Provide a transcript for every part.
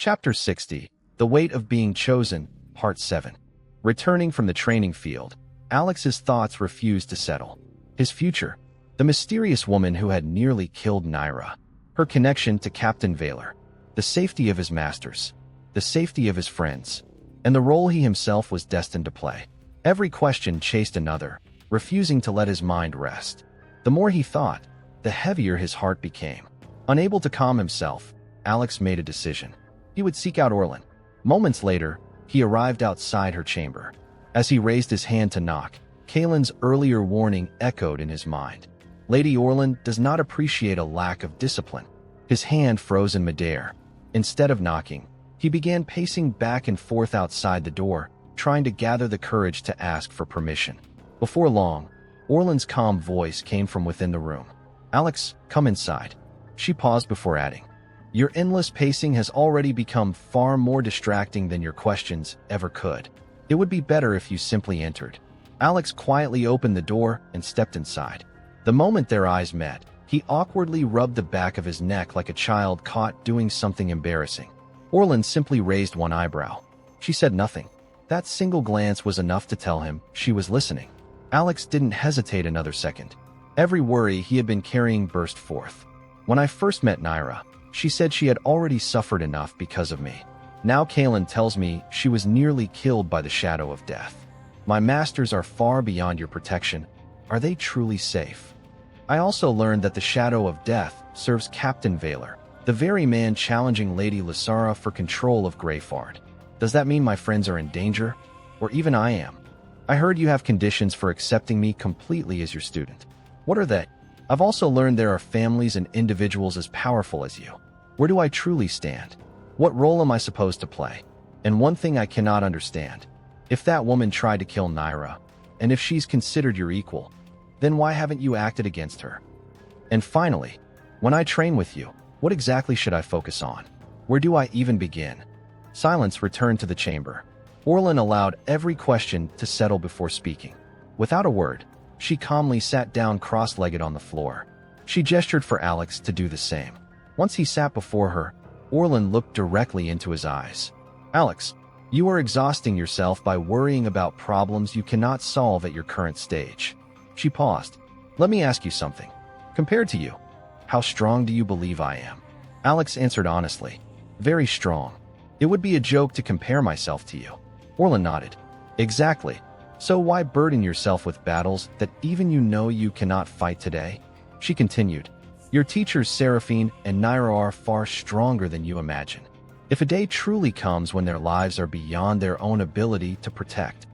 Chapter 60, The Weight of Being Chosen, Part 7. Returning from the training field, Alex's thoughts refused to settle. His future, the mysterious woman who had nearly killed Naira, her connection to Captain Valor, the safety of his masters, the safety of his friends, and the role he himself was destined to play. Every question chased another, refusing to let his mind rest. The more he thought, the heavier his heart became. Unable to calm himself, Alex made a decision. He would seek out Aurelyn. Moments later, he arrived outside her chamber. As he raised his hand to knock, Kaelin's earlier warning echoed in his mind. Lady Aurelyn does not appreciate a lack of discipline. His hand froze in midair. Instead of knocking, he began pacing back and forth outside the door, trying to gather the courage to ask for permission. Before long, Aurelyn's calm voice came from within the room. "Alex, come inside." She paused before adding, "Your endless pacing has already become far more distracting than your questions ever could. It would be better if you simply entered." Alex quietly opened the door and stepped inside. The moment their eyes met, he awkwardly rubbed the back of his neck like a child caught doing something embarrassing. Aurelyn simply raised one eyebrow. She said nothing. That single glance was enough to tell him she was listening. Alex didn't hesitate another second. Every worry he had been carrying burst forth. "When I first met Naira, she said she had already suffered enough because of me. Now Kaelin tells me she was nearly killed by the shadow of death. My masters are far beyond your protection. Are they truly safe? I also learned that the shadow of death serves Captain Valor, the very man challenging Lady Lysara for control of Greyfard. Does that mean my friends are in danger? Or even I am? I heard you have conditions for accepting me completely as your student. What are they? I've also learned there are families and individuals as powerful as you. Where do I truly stand? What role am I supposed to play? And one thing I cannot understand. If that woman tried to kill Naira, and if she's considered your equal, then why haven't you acted against her? And finally, when I train with you, what exactly should I focus on? Where do I even begin?" Silence returned to the chamber. Aurelyn allowed every question to settle before speaking. Without a word, she calmly sat down cross-legged on the floor. She gestured for Alex to do the same. Once he sat before her, Aurelyn looked directly into his eyes. "Alex, you are exhausting yourself by worrying about problems you cannot solve at your current stage." She paused. "Let me ask you something. Compared to you, how strong do you believe I am?" Alex answered honestly, "Very strong. It would be a joke to compare myself to you." Aurelyn nodded. "Exactly. So why burden yourself with battles that even you know you cannot fight today?" She continued, "Your teachers Seraphine and Naira are far stronger than you imagine. If a day truly comes when their lives are beyond their own ability to protect,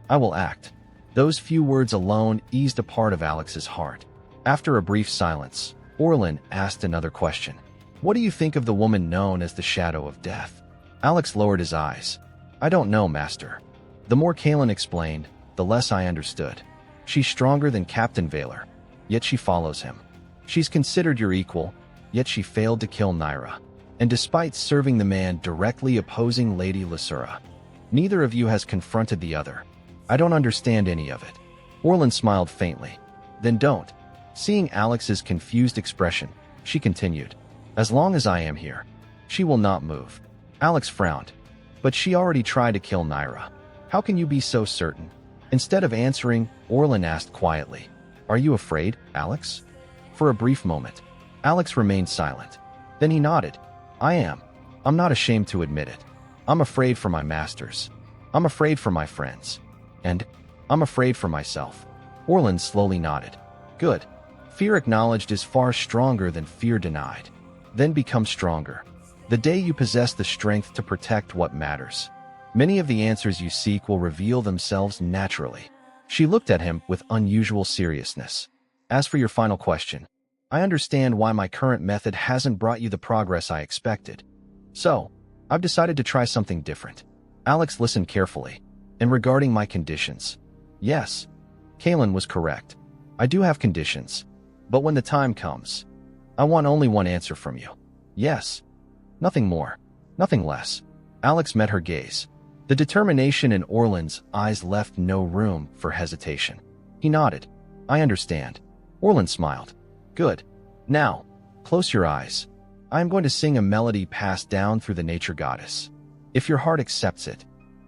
I will act." Those few words alone eased a part of Alex's heart. After a brief silence, Aurelyn asked another question. "What do you think of the woman known as the Shadow of Death?" Alex lowered his eyes. "I don't know, Master. The more Kaelin explained, the less I understood. She's stronger than Captain Valor, yet she follows him. She's considered your equal, yet she failed to kill Naira. And despite serving the man directly opposing Lady Lysara, neither of you has confronted the other. I don't understand any of it." Aurelyn smiled faintly. "Then don't." Seeing Alex's confused expression, she continued, "As long as I am here, she will not move." Alex frowned. "But she already tried to kill Naira. How can you be so certain?" Instead of answering, Aurelyn asked quietly, "Are you afraid, Alex?" For a brief moment, Alex remained silent. Then he nodded. "I am. I'm not ashamed to admit it. I'm afraid for my masters. I'm afraid for my friends. And I'm afraid for myself." Aurelyn slowly nodded. "Good. Fear acknowledged is far stronger than fear denied. Then become stronger. The day you possess the strength to protect what matters, many of the answers you seek will reveal themselves naturally." She looked at him with unusual seriousness. "As for your final question, I understand why my current method hasn't brought you the progress I expected. So, I've decided to try something different." Alex listened carefully. "And regarding my conditions, yes, Kaelin was correct. I do have conditions. But when the time comes, I want only one answer from you. Yes. Nothing more. Nothing less." Alex met her gaze. The determination in Aurelyn's eyes left no room for hesitation. He nodded. "I understand." Aurelyn smiled. "Good. Now, close your eyes." I am going to sing a melody passed down through the nature goddess. If your heart accepts it,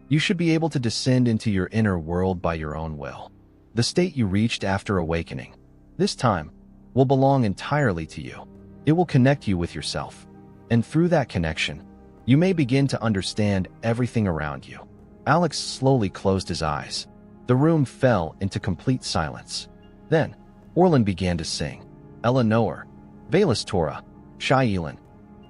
you should be able to descend into your inner world by your own will. The state you reached after awakening, this time, will belong entirely to you. It will connect you with yourself. And through that connection, you may begin to understand everything around you. Alex slowly closed his eyes. The room fell into complete silence. Then, Aurelyn began to sing. Eleanor, Velas Torah, Shailin,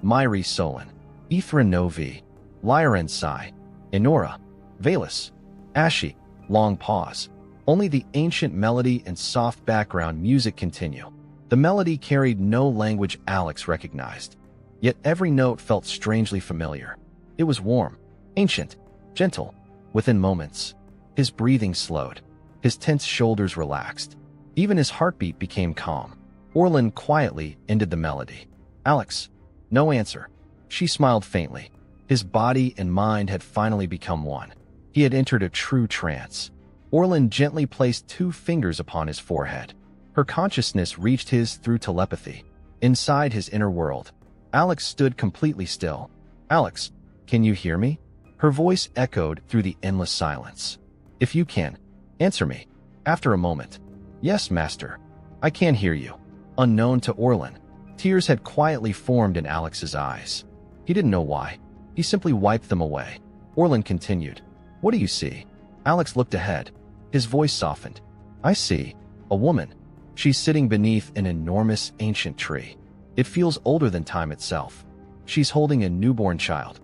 Myri Solon, Ithra Novi, Lyren Sai, Enora, Velas, Ashi. Long pause. Only the ancient melody and soft background music continue. The melody carried no language Alex recognized, yet every note felt strangely familiar. It was warm, ancient, gentle. Within moments, his breathing slowed, his tense shoulders relaxed. Even his heartbeat became calm. Aurelyn quietly ended the melody. Alex, no answer. She smiled faintly. His body and mind had finally become one. He had entered a true trance. Aurelyn gently placed 2 fingers upon his forehead. Her consciousness reached his through telepathy. Inside his inner world, Alex stood completely still. Alex, can you hear me? Her voice echoed through the endless silence. If you can, answer me. After a moment, yes, master. I can hear you. Unknown to Aurelyn, tears had quietly formed in Alex's eyes. He didn't know why. He simply wiped them away. Aurelyn continued. What do you see? Alex looked ahead. His voice softened. I see a woman. She's sitting beneath an enormous ancient tree. It feels older than time itself. She's holding a newborn child.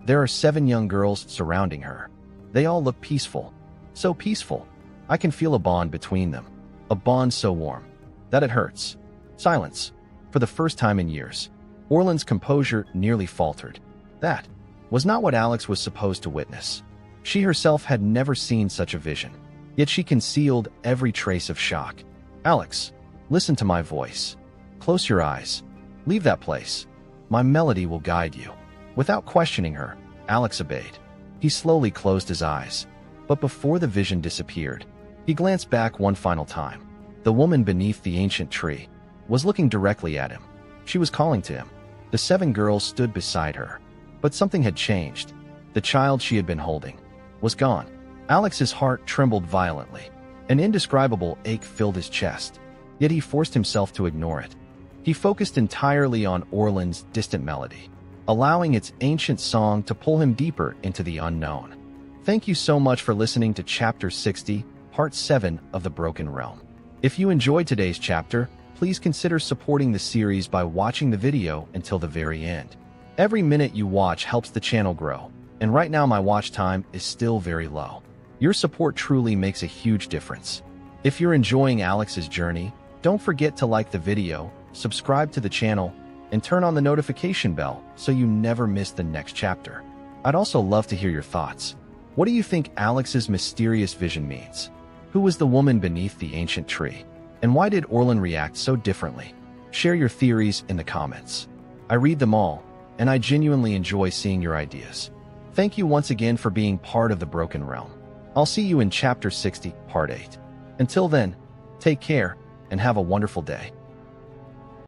There are 7 young girls surrounding her. They all look peaceful. So peaceful. I can feel a bond between them. A bond so warm that it hurts. Silence. For the first time in years, Aurelyn's composure nearly faltered. That was not what Alex was supposed to witness. She herself had never seen such a vision. Yet she concealed every trace of shock. Alex, listen to my voice. Close your eyes. Leave that place. My melody will guide you. Without questioning her, Alex obeyed. He slowly closed his eyes. But before the vision disappeared, he glanced back one final time. The woman beneath the ancient tree was looking directly at him. She was calling to him. The 7 girls stood beside her. But something had changed. The child she had been holding was gone. Alex's heart trembled violently. An indescribable ache filled his chest, yet he forced himself to ignore it. He focused entirely on Aurelyn's distant melody, allowing its ancient song to pull him deeper into the unknown. Thank you so much for listening to Chapter 60, Part 7 of The Broken Realm. If you enjoyed today's chapter, please consider supporting the series by watching the video until the very end. Every minute you watch helps the channel grow, and right now my watch time is still very low. Your support truly makes a huge difference. If you're enjoying Alex's journey, don't forget to like the video, subscribe to the channel, and turn on the notification bell so you never miss the next chapter. I'd also love to hear your thoughts. What do you think Alex's mysterious vision means? Who was the woman beneath the ancient tree? And why did Aurelyn react so differently? Share your theories in the comments. I read them all, and I genuinely enjoy seeing your ideas. Thank you once again for being part of the Broken Realm. I'll see you in Chapter 60, Part 8. Until then, take care and have a wonderful day.